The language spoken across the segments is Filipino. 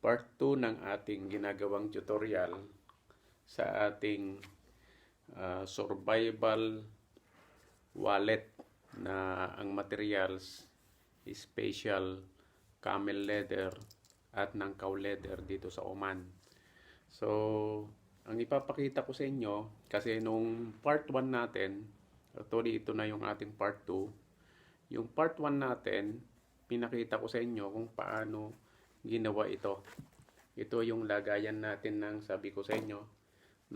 part 2 ng ating ginagawang tutorial sa ating survival wallet na ang materials is special camel leather at ng cow leather dito sa Oman. So, ang ipapakita ko sa inyo, kasi nung part 1 natin, actually ito na yung ating part 2, yung part 1 natin, pinakita ko sa inyo kung paano ginawa ito. Ito yung lagayan natin ng, sabi ko sa inyo,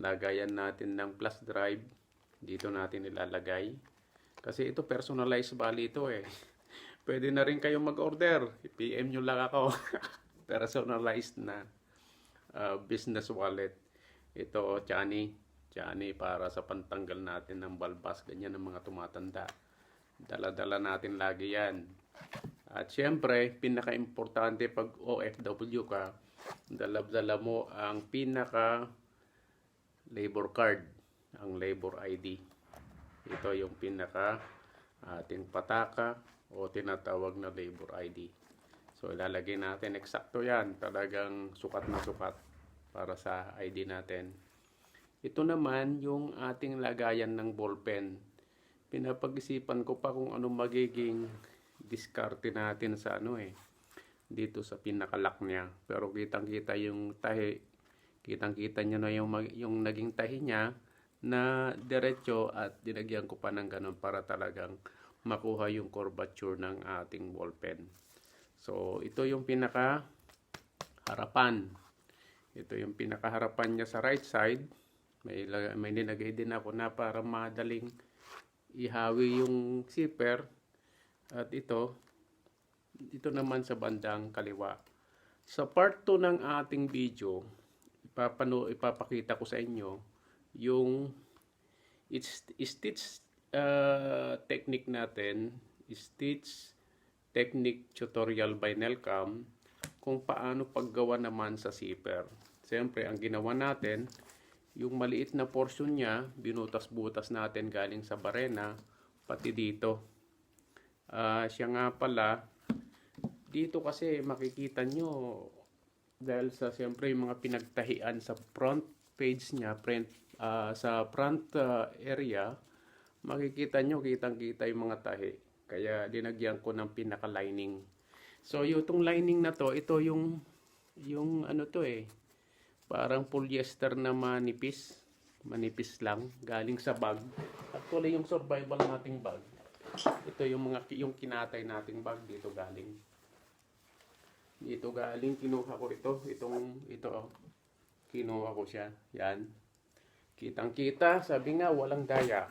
lagayan natin ng flash drive. Dito natin ilalagay. Kasi ito personalized bali ito eh. Pwede na rin kayong mag-order. PM nyo lang ako. Personalized na business wallet. Ito, Chani para sa pantanggal natin ng balbas. Ganyan ang mga tumatanda. Dala-dala natin lagi yan. At syempre, pinaka-importante pag OFW ka, dala-dala mo ang pinaka labor card, ang labor ID. Ito yung pinaka ating pataka o tinatawag na labor ID. So ilalagay natin eksakto yan, talagang sukat na sukat para sa ID natin. Ito naman yung ating lagayan ng ballpen. Pinapag-isipan ko pa kung ano magiging diskarte natin sa dito sa pinakalock niya. Pero kitang-kita yung tahi, kitang-kita nyo na yung naging tahi niya na diretso at dinagyan ko pa ng ganun para talagang makuha yung curvature ng ating ballpen. So ito yung pinaka harapan. Ito yung pinaka harapan niya sa right side. May nilagay din ako na para madaling ihawi yung zipper. At ito naman sa bandang kaliwa. Sa part 2 ng ating video, ipapakita ko sa inyo yung stitch technique natin, stitch technique tutorial by Nelcam, kung paano paggawa naman sa zipper. Siyempre, ang ginawa natin, yung maliit na portion niya, binutas-butas natin galing sa barena, pati dito. Siya nga pala, dito kasi makikita nyo, dahil sa siyempre yung mga pinagtahian sa front page niya, sa front area, makikita nyo, kitang-kita yung mga tahi. Kaya dinagyan ko ng pinaka-lining. So yung lining na to, ito yung parang polyester na manipis lang, galing sa bag. Actually yung survival nating bag, ito yung kinatay nating bag, dito galing, kinuha ko ito kinuha ko siya, yan, kitang-kita, sabi nga walang daya.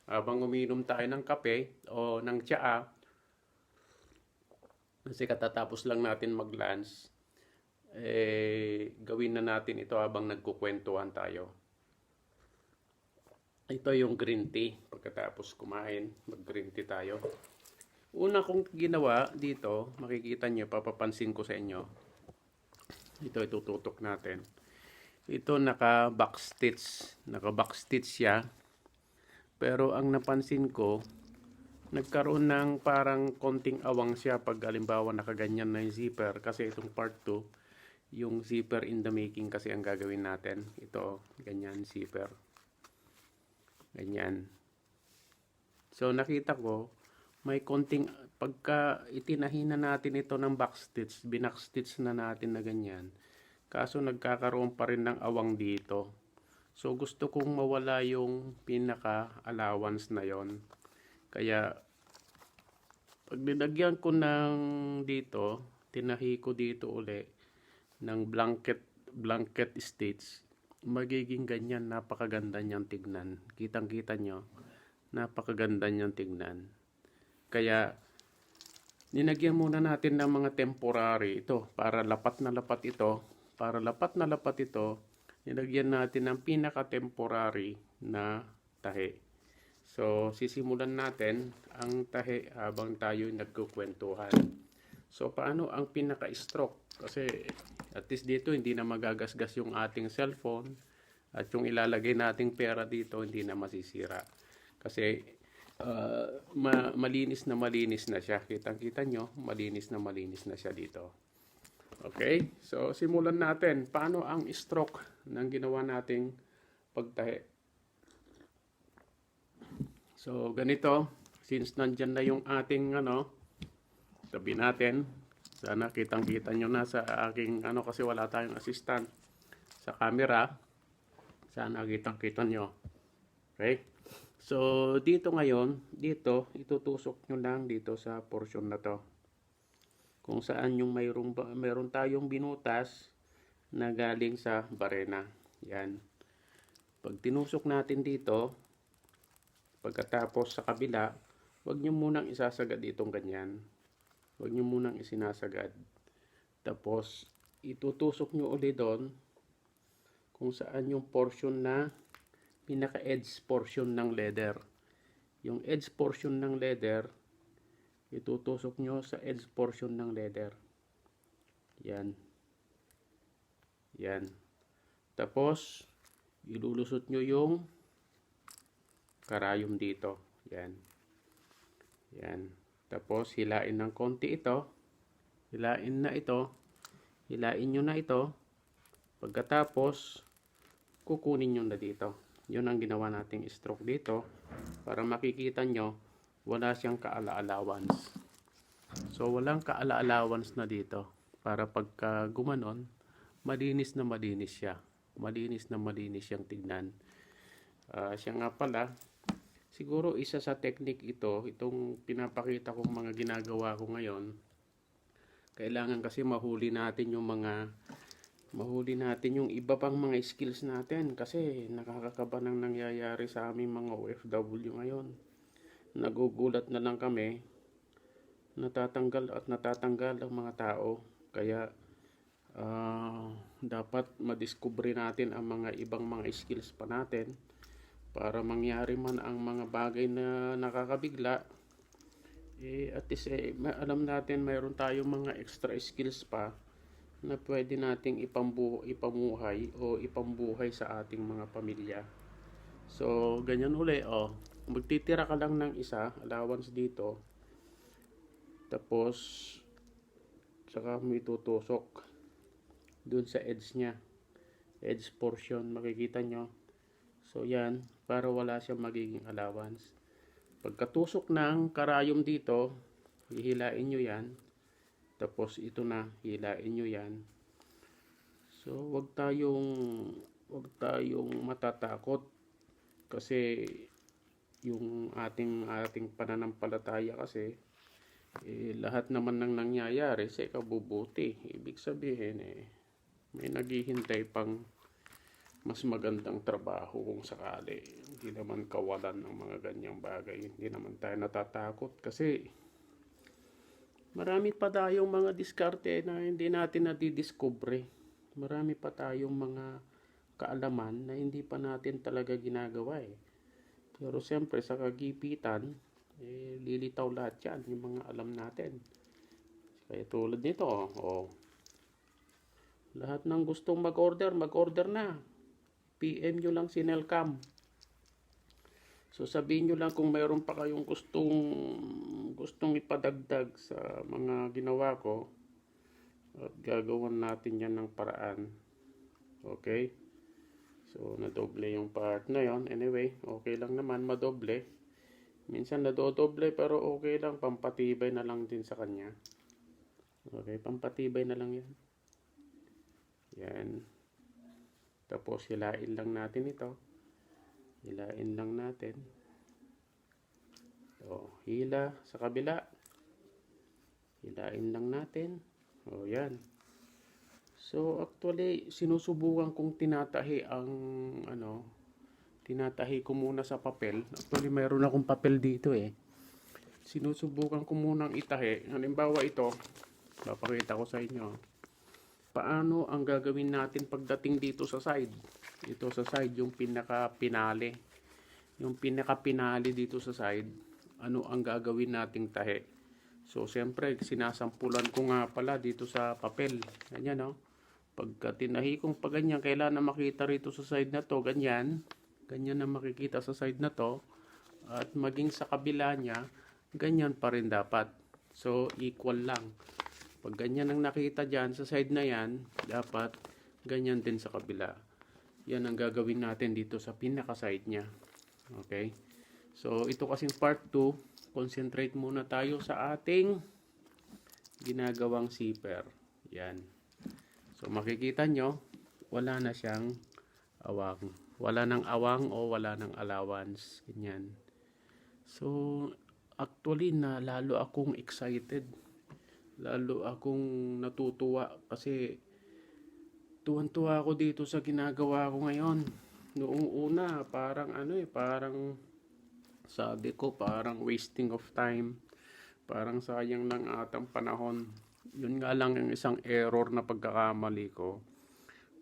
Habang uminom tayo ng kape o ng tsaa, kasi katatapos lang natin mag-lunch, gawin na natin ito habang nagkukwentuhan tayo. Ito yung green tea. Pagkatapos kumain, mag-green tea tayo. Una kong ginawa dito, makikita nyo, papapansin ko sa inyo. Ito itututok natin. Ito naka-back stitch siya. Pero ang napansin ko, nagkaroon ng parang konting awang siya pag halimbawa nakaganyan na yung zipper. Kasi itong part 2, yung zipper in the making kasi ang gagawin natin. Ito, ganyan zipper. Ganyan. So nakita ko, may konting, pagka itinahina natin ito ng backstitch, binackstitch na natin na ganyan. Kaso nagkakaroon pa rin ng awang dito. So gusto kong mawala yung pinaka-allowance na yon. Kaya pag dinagyan ko ng dito, tinahi ko dito uli ng blanket stitch, magiging ganyan, napakaganda niyang tignan. Kitang-kita nyo, napakaganda niyang tignan. Kaya ninagyan muna natin ng mga temporary ito para lapat na lapat ito, nilagyan natin ng pinaka-temporary na tahi. So sisimulan natin ang tahi habang tayo nagkukwentuhan. So paano ang pinaka-stroke? Kasi at least dito hindi na magagasgas yung ating cellphone, at yung ilalagay nating pera dito hindi na masisira. Kasi malinis na siya. Kitang-kita nyo, malinis na siya dito. Okay, so simulan natin. Paano ang stroke ng ginawa nating pagtahi? So ganito, since nandyan na yung ating sabi natin, sana kitang-kita nyo na sa aking kasi wala tayong assistant sa camera. Sana kitang-kita nyo. Okay? So dito ngayon, dito itutusok nyo lang dito sa portion na to. Kung saan yung mayroon tayong binutas na galing sa barena. Yan. Pag tinusok natin dito, pagkatapos sa kabila, huwag nyo munang isasagad itong ganyan. Huwag nyo munang isinasagad. Tapos, itutusok nyo ulit doon kung saan yung portion na pinaka-edge portion ng leather. Yung edge portion ng leather, itutusok nyo sa edge portion ng leather. Yan. Yan. Tapos, ilulusot nyo yung karayom dito. Yan. Yan. Tapos, hilain ng konti ito. Hilain na ito. Hilain nyo na ito. Pagkatapos, kukunin nyo na dito. Yun ang ginawa nating stroke dito. Para makikita nyo, wala siyang kaala-allowance. So, walang kaala-allowance na dito. Para pagka gumanon, malinis na malinis siya. Malinis na malinis siyang tignan. Siya nga pala, siguro isa sa technique ito, itong pinapakita kong mga ginagawa ko ngayon. Kailangan kasi mahuli natin yung iba pang mga skills natin. Kasi nakakakaba nang nangyayari sa aming mga OFW ngayon. Nagugulat na lang kami, natatanggal ang mga tao. Kaya dapat madiskubre natin ang mga ibang mga skills pa natin para mangyari man ang mga bagay na nakakabigla, at least alam natin mayroon tayong mga extra skills pa na pwede nating ipamuhay o ipambuhay sa ating mga pamilya. So ganyan uli, magtitira ka lang ng isa allowance dito, tapos saka mo itutusok dun sa edge nya, edge portion, makikita nyo. So yan, para wala siyang magiging allowance. Pagkatusok ng karayom dito, hihilain nyo yan. Tapos ito na, hilain nyo yan. So wag tayong matatakot kasi yung ating pananampalataya kasi lahat naman ng nangyayari sa ikabubuti. Ibig sabihin may naghihintay pang mas magandang trabaho kung sakali. Hindi naman kawalan ng mga ganyang bagay. Hindi naman tayo natatakot kasi marami pa tayong mga diskarte na hindi natin nadidiscover. Marami pa tayong mga kaalaman na hindi pa natin talaga ginagawa Pero siyempre sa kagipitan, lilitaw lahat yan, yung mga alam natin. Kaya tulad nito, lahat ng gustong mag-order na. PM nyo lang si Nelcam. So sabihin nyo lang kung mayroon pa kayong gustong ipadagdag sa mga ginawa ko, at gagawin natin yan ng paraan. Okay? So nadoble yung part na yon. Anyway, okay lang naman madoble. Minsan nadodoble pero okay lang, pampatibay na lang din sa kanya. Okay, pampatibay na lang yan. Yan. Tapos hilain lang natin ito. Hilain lang natin. So, hila sa kabila. Hilain lang natin. Yan. So, actually, sinusubukan kong tinatahi tinatahi ko muna sa papel. Actually, mayroon akong papel dito Sinusubukan ko munang itahi. Halimbawa ito, papakita ko sa inyo. Paano ang gagawin natin pagdating dito sa side? Ito sa side, yung pinaka-pinali. Yung pinaka-pinali dito sa side, ano ang gagawin nating tahi? So, siyempre, sinasampulan ko nga pala dito sa papel. Ganyan, Pagka tinahi kong pa ganyan, kailangan na makita rito sa side na to, ganyan. Ganyan na makikita sa side na to. At maging sa kabila niya, ganyan pa rin dapat. So, equal lang. Pag ganyan ang nakita dyan sa side na yan, dapat ganyan din sa kabila. Yan ang gagawin natin dito sa pinaka-side niya. Okay? So, ito kasing part 2, concentrate muna tayo sa ating ginagawang zipper. Yan. So, makikita nyo, wala na siyang awang. Wala nang awang o wala nang allowance. Ganyan. So, actually, lalo akong excited. Lalo akong natutuwa kasi tuwan-tuwa ako dito sa ginagawa ko ngayon. Noong una, parang parang sabi ko, parang wasting of time. Parang sayang lang atang panahon. Yun nga lang yung isang error na pagkakamali ko.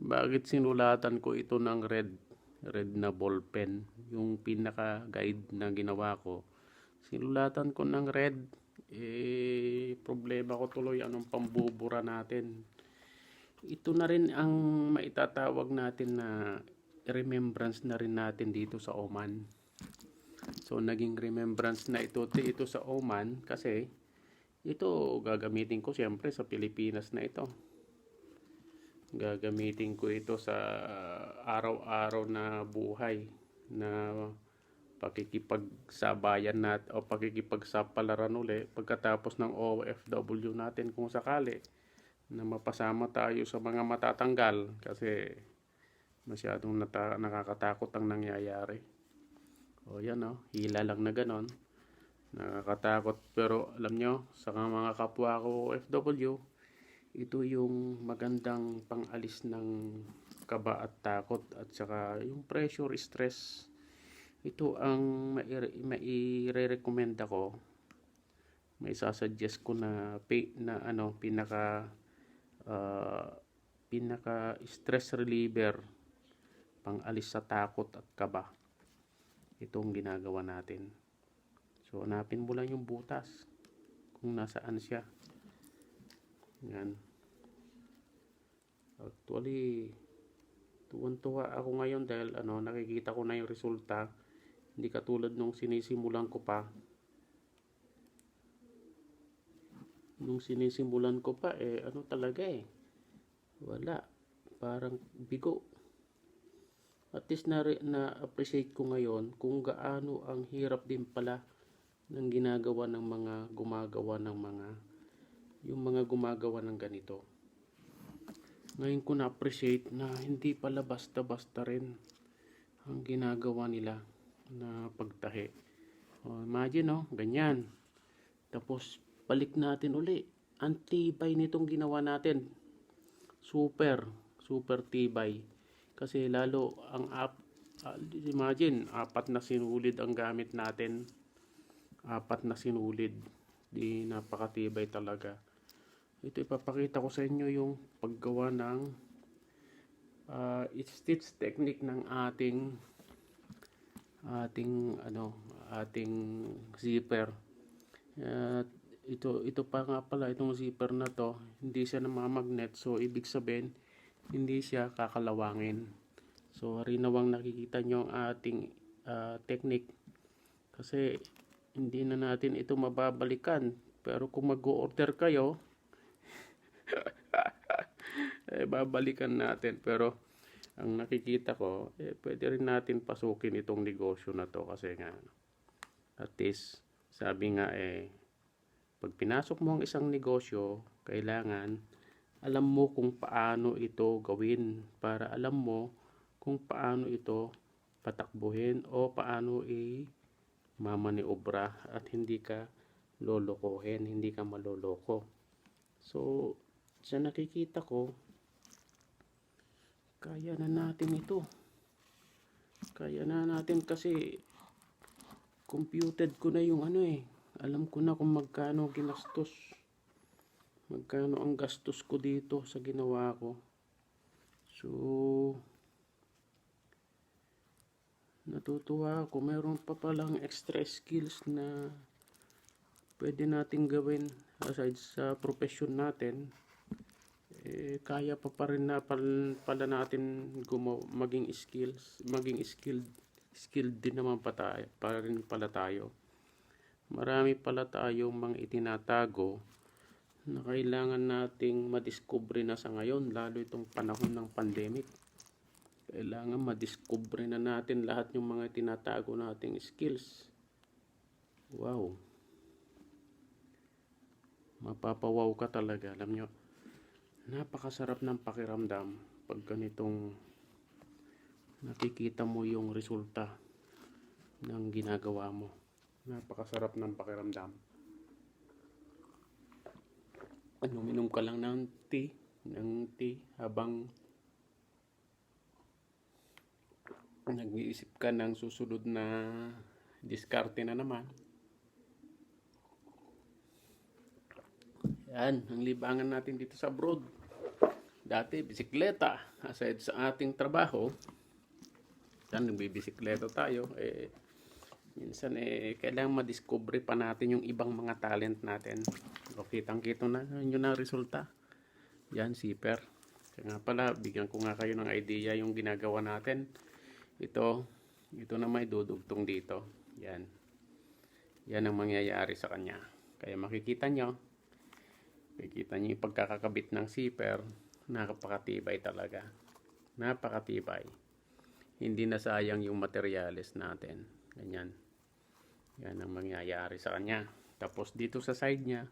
Bakit sinulatan ko ito ng red na ballpen? Yung pinaka-guide na ginawa ko. Sinulatan ko ng red. Problema ko tuloy anong pambubura natin. Ito na rin ang maitatawag natin na remembrance na rin natin dito sa Oman. So naging remembrance na ito sa Oman kasi ito gagamitin ko siyempre sa Pilipinas na ito. Gagamitin ko ito sa araw-araw na buhay na pakikipagsabayan natin o pakikipagsapalaran uli pagkatapos ng OFW natin kung sakali na mapasama tayo sa mga matatanggal kasi masyadong nakakatakot ang nangyayari. O yan hila lang na ganon. Nakakatakot pero alam nyo sa mga kapwa ko OFW, ito yung magandang pangalis ng kaba at takot at saka yung pressure, stress. Ito ang mai-recommend ako. May sasuggest ko na pinaka stress reliever, pang-alis sa takot at kaba. Itong ginagawa natin. So hanapin mo lang yung butas kung nasaan siya. Yan. Actually, tuwan-tuwa ako ngayon dahil nakikita ko na yung resulta. Hindi katulad nung sinisimulan ko pa. Nung sinisimulan ko pa talaga wala. Parang bigo. At least na-appreciate ko ngayon kung gaano ang hirap din pala ng ginagawa ng mga gumagawa ng ganito. Ngayon ko na-appreciate na hindi pala basta-basta rin ang ginagawa nila na pagtahi. Imagine ganyan. Tapos balik natin uli. Ang tibay nitong ginawa natin. Super tibay. Kasi lalo imagine 4 na sinulid ang gamit natin. 4 na sinulid. Di napakatibay talaga. Ito ipapakita ko sa inyo yung paggawa ng stitch technique ng ating zipper. Ito pa nga pala itong zipper na to, hindi siya namamagnet, so ibig sabihin hindi siya kakalawangin. So harinawang nakikita nyo ang ating technique kasi hindi na natin ito mababalikan, pero kung mag-order kayo babalikan natin, pero ang nakikita ko pwede rin natin pasukin itong negosyo na to kasi nga at least sabi nga pag pinasok mo ang isang negosyo, kailangan alam mo kung paano ito gawin para alam mo kung paano ito patakbuhin o paano mamaniobra at hindi ka lolokohin, hindi ka maloloko. So sa nakikita ko, kaya na natin ito. Kaya na natin kasi computed ko na yung alam ko na kung magkano ginastos. Magkano ang gastos ko dito sa ginawa ko. So natutuwa ako. Meron pa palang extra skills na pwede natin gawin aside sa profession natin. Kaya pa rin na pala natin maging skilled din naman pa rin pala tayo. Marami pala tayong mga itinatago na kailangan nating madiskubre na sa ngayon, lalo itong panahon ng pandemic. Kailangan madiskubre na natin lahat yung mga tinatago nating skills. Wow. Mapapawaw ka talaga. Alam nyo, napakasarap ng pakiramdam pag ganitong nakikita mo yung resulta ng ginagawa mo. Napakasarap ng pakiramdam. Uminom ka lang ng tea habang nag-iisip ka ng susunod na diskarte na naman. Yan, ang libangan natin dito sa abroad. Dati, bisikleta. Aside sa ating trabaho, yan, nagbibisikleta tayo. Minsan, kailangan madiscover pa natin yung ibang mga talent natin. O, kitang-kita na yun na resulta. Yan, zipper. Kaya nga pala, bigyan ko nga kayo ng idea yung ginagawa natin. Ito na may dudugtong dito. Yan. Yan ang mangyayari sa kanya. Kaya makikita nyo yung pagkakakabit ng zipper. Napakatibay talaga. Napakatibay. Hindi na sayang yung materials natin. Ganyan. Yan ang mangyayari sa kanya. Tapos dito sa side niya,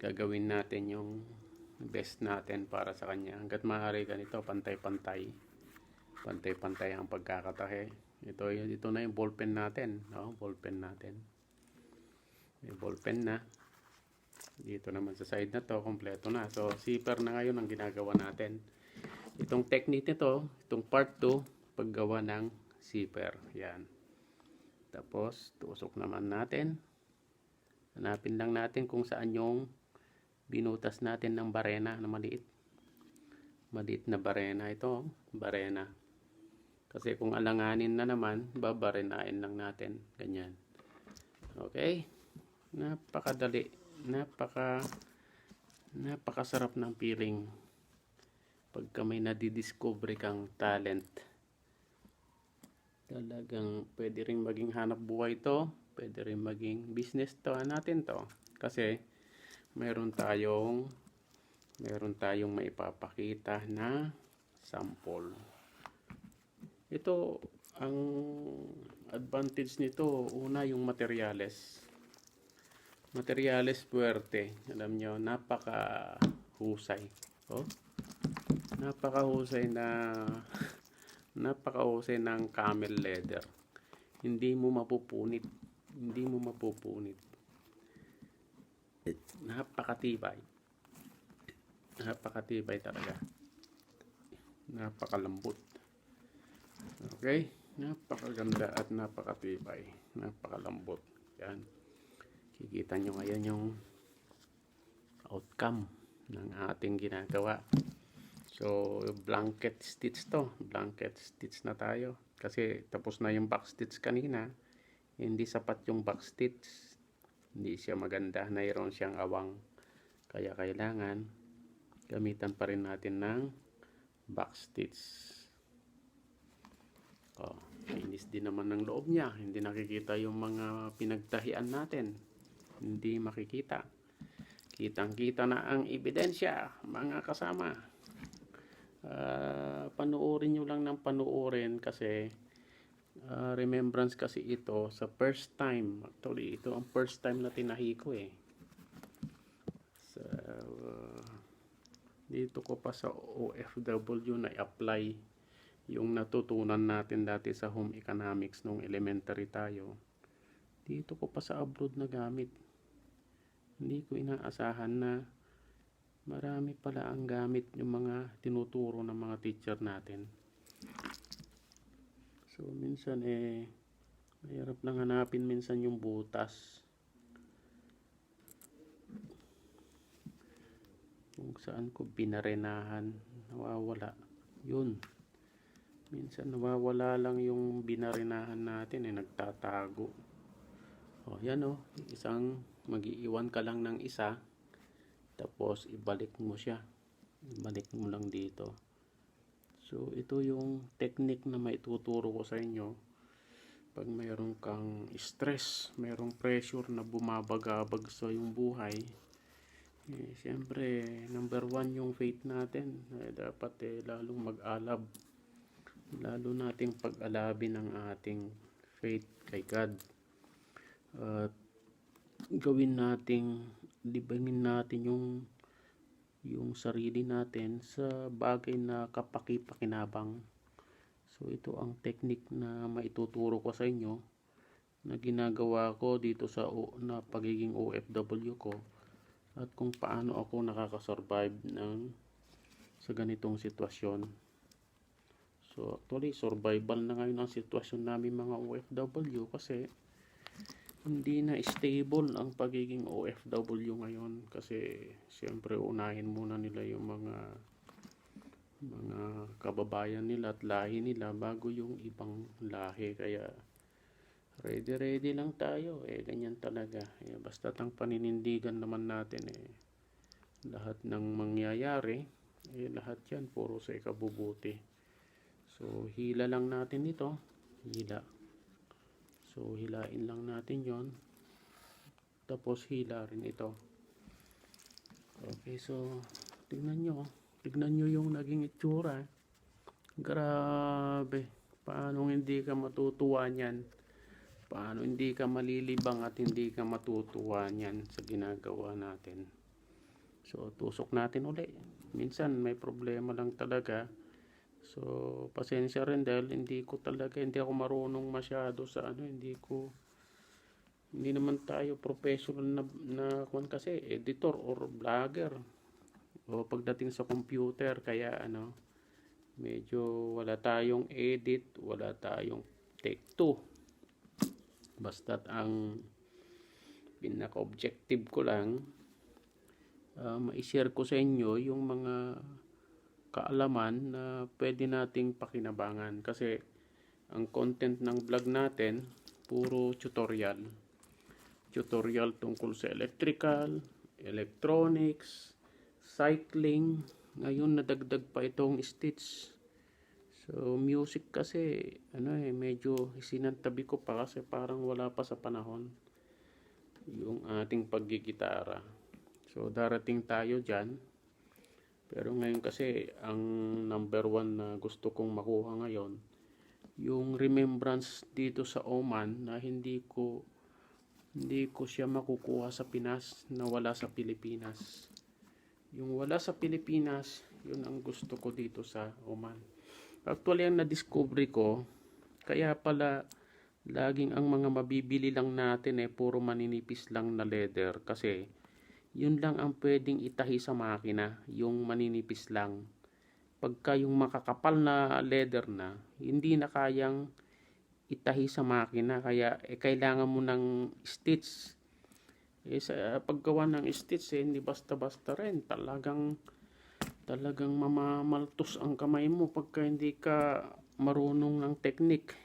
gagawin natin yung best natin para sa kanya. Hanggat maaari ganito, pantay-pantay. Pantay-pantay ang pagkakatahe. Ito na yung ballpen natin. No? Ballpen natin. May ballpen na. Dito naman sa side na to, kompleto na. So, zipper na ngayon ang ginagawa natin. Itong technique nito, itong part 2, paggawa ng zipper. Yan. Tapos, tusok naman natin. Hanapin lang natin kung saan yung binutas natin ng barena na maliit. Maliit na barena ito. Barena. Kasi kung alanganin na naman, babarenain lang natin. Ganyan. Okay. Napakadali. Napakasarap ng feeling pagka may nadidiscover kang talent. Talagang pwede rin maging hanap buhay to, pwede rin maging business to natin to. Kasi meron tayong maipapakita na sample. Ito, ang advantage nito, una yung materials. Materials puwerte. Alam nyo, napakahusay. Oh? Napakahusay ng camel leather. Hindi mo mapupunit. Napakatibay. Napakatibay talaga. Napakalambot. Okay? Napakaganda at napakatibay. Napakalambot. Yan. Kikita nyo ngayon yung outcome ng ating ginagawa. So, blanket stitch to. Blanket stitch na tayo. Kasi tapos na yung back stitch kanina. Hindi sapat yung back stitch. Hindi siya maganda. Mayroon siyang awang. Kaya kailangan gamitan pa rin natin ng back stitch. Oh, inis din naman ng loob niya. Hindi nakikita yung mga pinagtahian natin. Hindi makikita. Kitang-kita na ang ebidensya, mga kasama. Panuorin nyo lang ng panuorin kasi remembrance kasi ito sa first time. Actually, ito ang first time na tinahi ko eh. So, dito ko pa sa OFW na i-apply yung natutunan natin dati sa home economics nung elementary tayo. Dito ko pa sa abroad na gamit. Hindi ko inaasahan na marami pala ang gamit yung mga tinuturo ng mga teacher natin. So, minsan mahirap lang hanapin minsan yung butas. Kung saan ko binarenahan, nawawala. Yun. Minsan nawawala lang yung binarenahan natin nagtatago. O, yan o. Mag-iiwan ka lang ng isa. Tapos, ibalik mo siya. Ibalik mo lang dito. So, ito yung technique na maituturo ko sa inyo. Pag mayroon kang stress, mayroong pressure na bumabagabag sa yung buhay, Siyempre, number one yung faith natin. Dapat lalong mag-alab. Lalo nating pag-alabin ang ating faith kay God. At gawin nating, libangin natin yung sarili natin sa bagay na kapaki-pakinabang. So ito ang technique na maituturo ko sa inyo na ginagawa ko dito sa pagiging OFW ko, at kung paano ako nakakasurvive sa ganitong sitwasyon. So actually survival na ngayon ang sitwasyon namin mga OFW, kasi hindi na stable ang pagiging OFW ngayon, kasi siyempre unahin muna nila yung mga kababayan nila at lahi nila bago yung ibang lahi. Kaya ready lang tayo, ganyan talaga. Basta ang paninindigan naman natin, lahat ng mangyayari, lahat yan puro sa ikabubuti. So hila lang natin ito, hila. So hilain lang natin yon, tapos hila rin ito. Okay, so tignan nyo yung naging itsura. Grabe, paano hindi ka matutuwa niyan? Paano hindi ka malilibang at hindi ka matutuwa niyan sa ginagawa natin? So tusok natin uli. Minsan may problema lang talaga. So pasensya rin dahil hindi ako marunong masyado sa hindi naman tayo professional na kasi editor or vlogger o pagdating sa computer, kaya medyo wala tayong edit, wala tayong take 2. Basta't ang pinaka-objective ko lang, ma-share ko sa inyo yung mga kaalaman na pwede nating pakinabangan, kasi ang content ng vlog natin puro tutorial tungkol sa electrical, electronics, cycling. Ngayon nadagdag pa itong stitch. So music kasi medyo isinantabi ko pa, kasi parang wala pa sa panahon yung ating paggigitara. So darating tayo dyan. Pero ngayon kasi ang number one na gusto kong makuha ngayon, yung remembrance dito sa Oman, na hindi ko siya makukuha sa Pinas, na wala sa Pilipinas. Yung wala sa Pilipinas, yun ang gusto ko dito sa Oman. Actually, ang na-discover ko, kaya pala laging ang mga mabibili lang natin puro maninipis lang na leather, kasi yun lang ang pwedeng itahi sa makina, yung maninipis lang. Pagka yung makakapal na leather na, hindi na kayang itahi sa makina, kaya kailangan mo ng stitch. Sa paggawa ng stitch, hindi basta-basta rin. Talagang mamamaltos ang kamay mo pagka hindi ka marunong ng technique,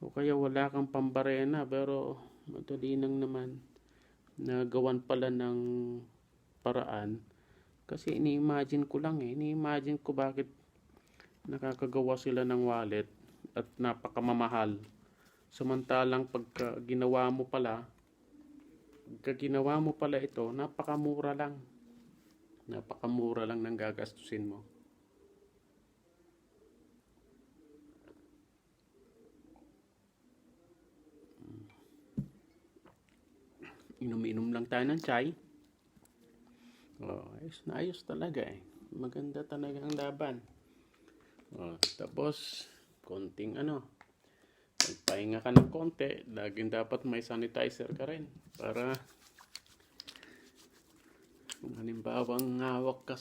o kaya wala kang pambarena. Pero madali lang naman na gawan pala ng paraan, kasi ini-imagine ko bakit nakakagawa sila ng wallet at napakamamahal, samantalang pagka ginawa mo pala ito, napakamura lang ng gagastusin mo. Inom lang tayo ng chai. Ayos talaga maganda talaga ang laban. Tapos konting magpahinga ka ng konti. Laging dapat may sanitizer ka rin, para kung halimbawang hawak ka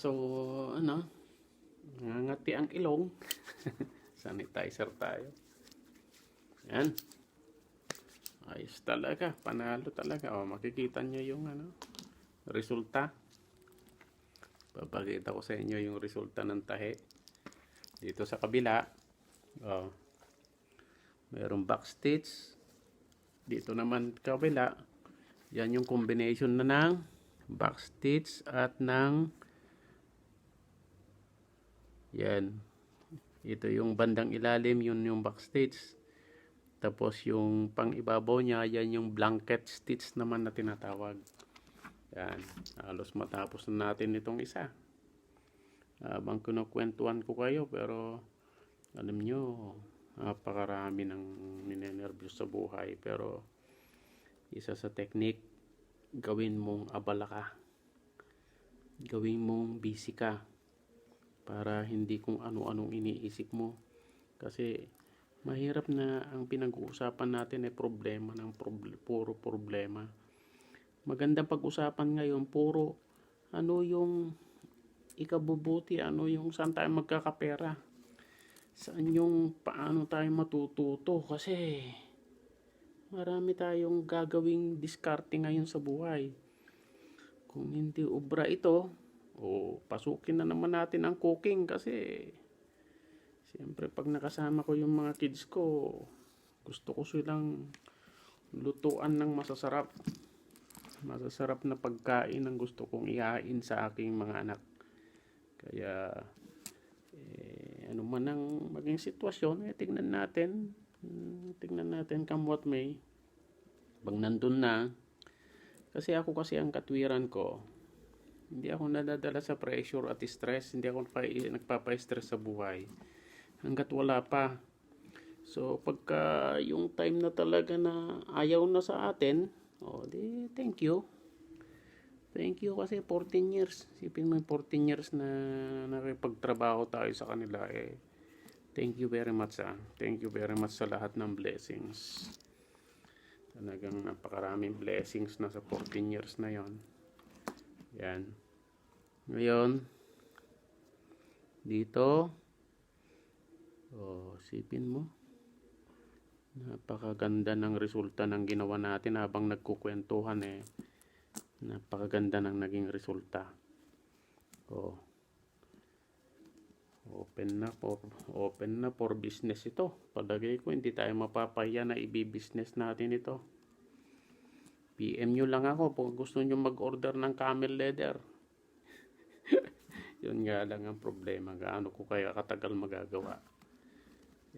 ngangati ang ilong, sanitizer tayo. Yan, ayos talaga, panalo talaga. Makikita nyo yung resulta. Papakita ko sa inyo yung resulta ng tahe dito sa kabila. Mayroong back stitch dito naman kabila. Yan yung combination na ng back stitch at yan, ito yung bandang ilalim, yun yung back stitch. Tapos yung pang ibabaw niya, yan yung blanket stitch naman na tinatawag. Yan, halos matapos na natin itong isa. Habang kinukwentuhan ko kayo, pero alam nyo, napakarami ng ninenervyos sa buhay. Pero isa sa technique, gawin mong abala ka. Gawin mong busy ka. Para hindi kung ano-anong iniisip mo. Kasi mahirap na ang pinag-uusapan natin ay problema ng puro problema. Magandang pag-usapan ngayon, puro ano yung ikabubuti, ano yung saan tayo magkakapera, saan yung paano tayo matututo, kasi marami tayong gagawing diskarte ngayon sa buhay. Kung hindi ubra ito, pasukin na naman natin ang cooking, kasi siyempre pag nakasama ko yung mga kids ko, gusto ko silang lutuan ng masasarap na pagkain ang gusto kong ihain sa aking mga anak. Kaya ano man ang maging sitwasyon, tingnan natin come what may. Pag nandun na, kasi ang katwiran ko, hindi ako nadadala sa pressure at stress, hindi ako nagpapa-stress sa buhay hanggat wala pa. So pagka yung time na talaga na ayaw na sa atin, di thank you kasi 14 years, sipin mo 14 years na nakipagtrabaho tayo sa kanila, thank you very much sa lahat ng blessings. Talagang napakaraming blessings na sa 14 years na yon. Yan, ngayon dito, sipin mo, napakaganda ng resulta ng ginawa natin habang nagkukwentuhan. Napakaganda ng naging resulta. Open na for business ito. Palagay ko hindi tayo mapapaya na i-business natin ito. PM nyo lang ako kung gusto nyo mag-order ng camel leather. Yun nga lang ang problema, gaano ko kaya katagal magagawa.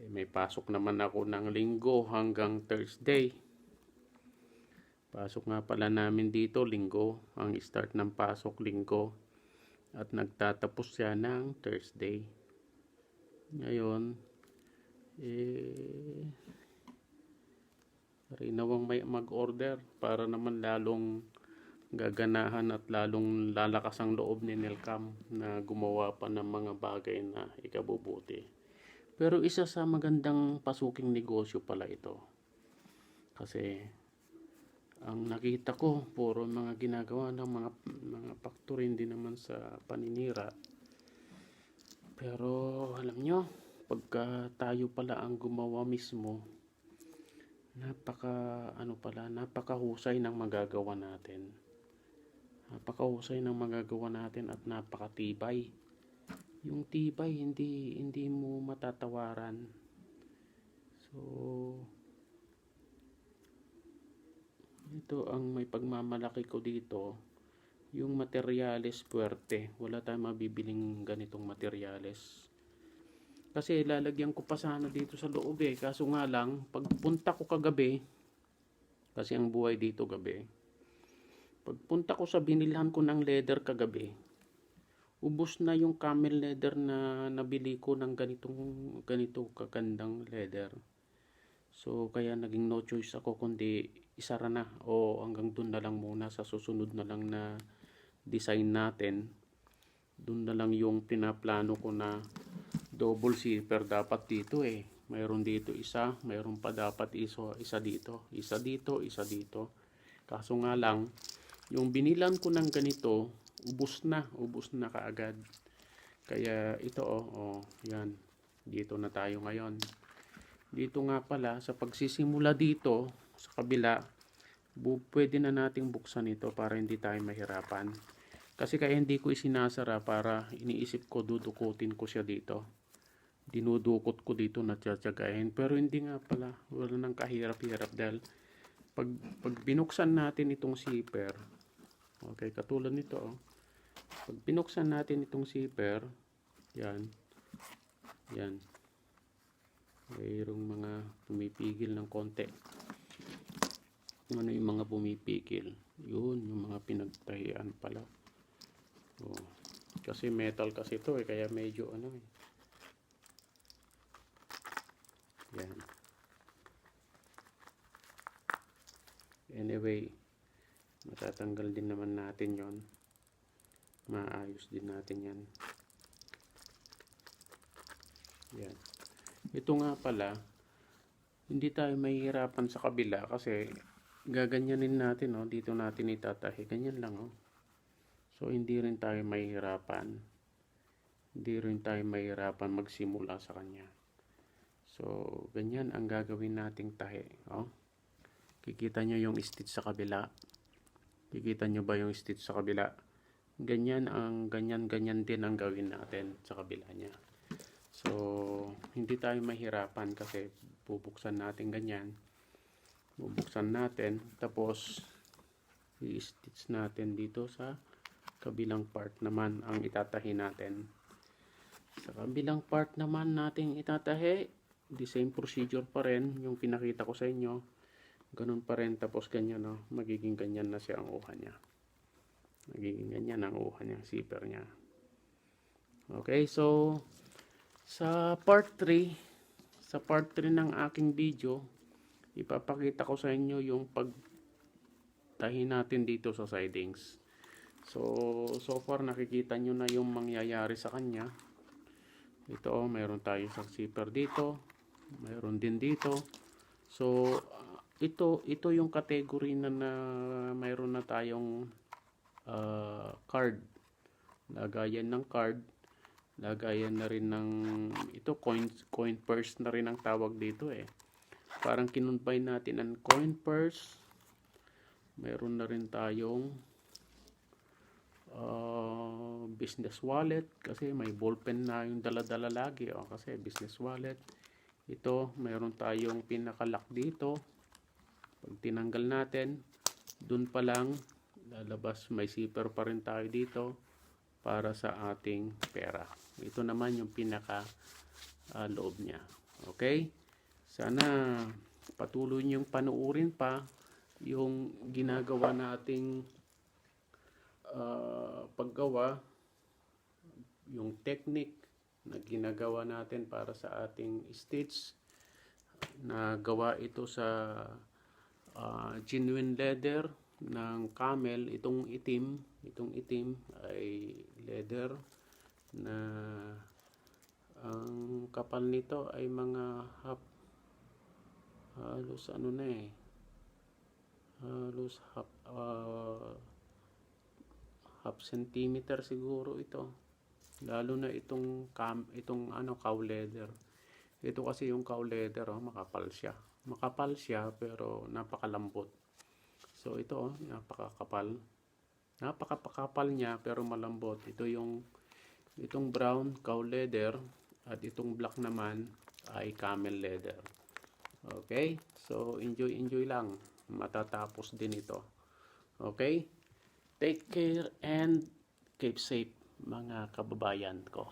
May pasok naman ako ng Linggo hanggang Thursday. Pasok nga pala namin dito Linggo, ang start ng pasok Linggo, at nagtatapos siya ng Thursday. Ngayon rinawang may mag-order para naman lalong gaganahan at lalong lalakas ang loob ni Nelcam na gumawa pa ng mga bagay na ikabubuti. Pero isa sa magandang pasuking negosyo pala ito, kasi ang nakita ko puro mga ginagawa ng mga factory, hindi naman sa paninira. Pero alam nyo, pagka tayo pala ang gumawa mismo, napakahusay ng magagawa natin. At napakatibay. Yung tibay hindi mo matatawaran. So ito ang may pagmamalaki ko dito, yung materyales puwerte. Wala tayong mabibiling ganitong materyales. Kasi lalagyan ko pa sana dito sa loob kaso nga lang, pagpunta ko kagabi, kasi ang buhay dito gabi, pagpunta ko sa binilhan ko ng leather kagabi, ubos na yung camel leather na nabili ko ng ganito kagandang leather. So kaya naging no choice ako kundi isara na, hanggang dun na lang muna, sa susunod na lang na design natin. Dun na lang yung pinaplano ko na double zipper dapat dito mayroon dito isa, mayroon pa dapat isa dito. Kaso nga lang, yung binilan ko ng ganito, ubos na kaagad. Kaya ito yan, dito na tayo ngayon. Dito nga pala, sa pagsisimula dito sa kabila, pwede na nating buksan ito para hindi tayo mahirapan. Kasi kaya hindi ko isinasara, para iniisip ko dudukutin ko siya dito. Dinudukot ko dito na tiyagahin, pero hindi nga pala, wala nang kahirap-hirap dahil pag binuksan natin itong zipper, katulad nito pag binuksan natin itong zipper, yan, mayroong mga pumipigil ng konti. Ano yung mga pumipikil. Yun, yung mga pinagtahian pala. Oh. Kasi metal kasi ito eh, kaya medyo ano eh. Yan. Anyway, matatanggal din naman natin yon. Maayos din natin yan. Yan. Ito nga pala, hindi tayo mahihirapan sa kabila kasi gaganyanin natin, oh, dito natin itatahi. Ganyan lang, oh. So, hindi rin tayo mahihirapan. Hindi rin tayo mahihirapan magsimula sa kanya. So, ganyan ang gagawin nating tahi, oh. Kikita nyo yung stitch sa kabila. Kikita nyo ba yung stitch sa kabila? Ganyan din ang gawin natin sa kabila niya. So, hindi tayo mahirapan kasi bubuksan natin ganyan. Bubuksan natin. Tapos, i-stitch natin dito sa kabilang part naman ang itatahi natin. Sa kabilang part naman natin itatahi, the same procedure pa rin yung pinakita ko sa inyo. Ganun pa rin, tapos ganyan, no? Magiging ganyan na siya ang uha niya. Magiging ganyan ang uha niya, zipper niya. Okay, so sa part 3 ng aking video, ipapakita ko sa inyo yung pagtahi natin dito sa sidings. So far nakikita nyo na yung mangyayari sa kanya. Ito, mayroon tayo sa zipper dito, mayroon din dito. So ito yung category na mayroon na tayong card, lagayan ng card, lagayan na rin ng ito, coin purse na rin ang tawag dito eh. Parang kinumbine natin ang coin purse. Mayroon na rin tayong business wallet kasi may ballpen na yung dala-dala lagi, oh, kasi business wallet. Ito, mayroon tayong pinakalock dito. Pag tinanggal natin, dun pa lang lalabas, may zipper pa rin tayo dito para sa ating pera. Ito naman yung pinaka loob niya. Okay? Sana patuloy niyong panuurin pa yung ginagawa nating paggawa, yung technique na ginagawa natin para sa ating stitch. Na gawa ito sa genuine leather ng camel. Itong itim ay leather na ang kapal nito ay mga halos ano na eh, halos half centimeter siguro ito, lalo na itong cow leather. Ito kasi yung cow leather, oh, makapal siya pero napakalambot. So ito, oh, napakapakapal niya pero malambot. Itong brown cow leather at itong black naman ay camel leather. Okay, so enjoy lang, matatapos din ito. Okay, take care and keep safe mga kababayan ko.